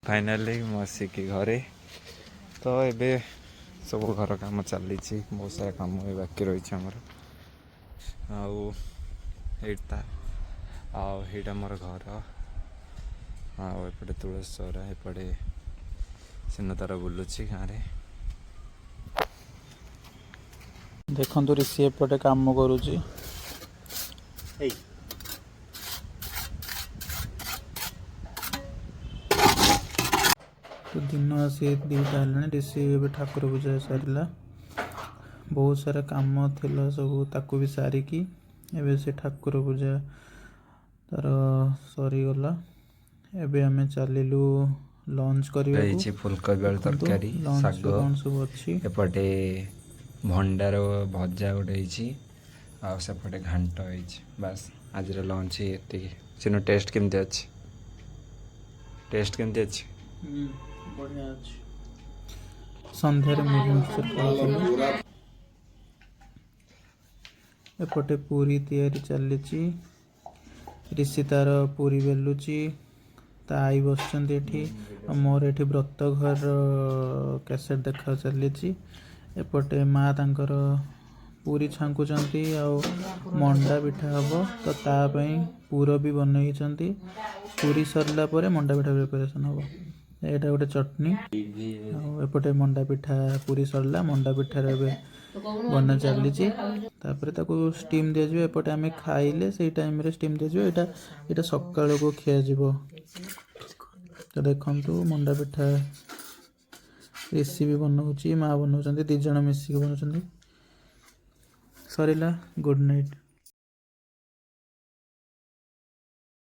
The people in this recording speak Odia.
फाइनाली ମୁଁ ଆସିକି ଘରେ ତ ଏବେ ସବୁ ଘର କାମ ଚାଲିଛି ବହୁତ ସାରା କାମ ବି ବାକି ରହିଛି ଆମର ଆଉ ଏଇଟା ଆଉ ଏଇଟା ମୋର ଘର ଆଉ ଏପଟେ ତୁଳସୀ ଚଉରା ଏପଟେ ସିନା ତାର ବୁଲୁଛି ଗାଁରେ ଦେଖନ୍ତୁ ଋଷି ଏପଟେ କାମ କରୁଛି तो दिन आसी 2टा हेलाଣି ऋषि ଏବେ ଠାକୁର ପୂଜା ସାରିଲା ବହୁତ ସାରା କାମ ଥିଲା ସବୁ ତାକୁ ବି ସାରିକି ଏବେ ସେ ଠାକୁର ପୂଜା ତାର ସରିଗଲା ଏବେ ଆମେ ଚାଲିଲୁ ଲଞ୍ଚ କରିବାକୁ ହେଇଛି ଫୁଲକୋବି ଆଳୁ ତରକାରୀ ଶାଗ କ'ଣ ସବୁ ଅଛି ଏପଟେ ଭଣ୍ଡାର ଭଜା ଗୋଟେ ହେଇଛି ଆଉ ସେପଟେ ଘାଣ୍ଟ ହେଇଛି ବାସ୍ ଆଜିର ଲଞ୍ଚ ଏତିକି ସିନା ଟେଷ୍ଟ କେମିତି ଅଛି ବଢ଼ିଆ ଅଛି ସନ୍ଧ୍ୟାରେ ମୁଢ଼ି ମିକ୍ସଚର ଖାଉଥିଲୁ ଏପଟେ ପୁରୀ ତିଆରି ଚାଲିଛି ऋषि तार पुरी बेलुची ता आई बसଛନ୍ତି ଏଠି ଆଉ ମୋର ଏଠି ବ୍ରତ ଘର କ୍ୟାସେଟ୍ ଦେଖା ଚାଲିଛି ଏପଟେ ମା ତାଙ୍କର ପୁରୀ ଛାଙ୍କୁଛନ୍ତି ଆଉ ମଣ୍ଡା ପିଠା ହେବ ତ ତା ପାଇଁ ପୁର ବି ବନେଇଛନ୍ତି ପୁରୀ ସରିଲା ପରେ ମଣ୍ଡା ପିଠା ପ୍ରିପାରେସନ୍ ହେବ ଏଇଟା ଗୋଟେ ଚଟଣି ଆଉ ଏପଟେ ମଣ୍ଡା ପିଠା ପୁରୀ ସରିଲା ମଣ୍ଡା ପିଠାର ଏବେ ବନା ଚାଲିଛି ତାପରେ ତାକୁ ଷ୍ଟିମ୍ ଦିଆଯିବ ଏପଟେ ଆମେ ଖାଇଲେ ସେଇ ଟାଇମ୍ରେ ଷ୍ଟିମ୍ ଦିଆଯିବ ଏଇଟା ସକାଳକୁ ଖିଆଯିବ ତ ଦେଖନ୍ତୁ ମଣ୍ଡା ପିଠା ରେସିପି ବନାଉଛି ମା ବନାଉଛନ୍ତି 2 ଜଣ ମିଶିକି ବନାଉଛନ୍ତି ସରିଲା ଗୁଡ୍ ନାଇଟ୍।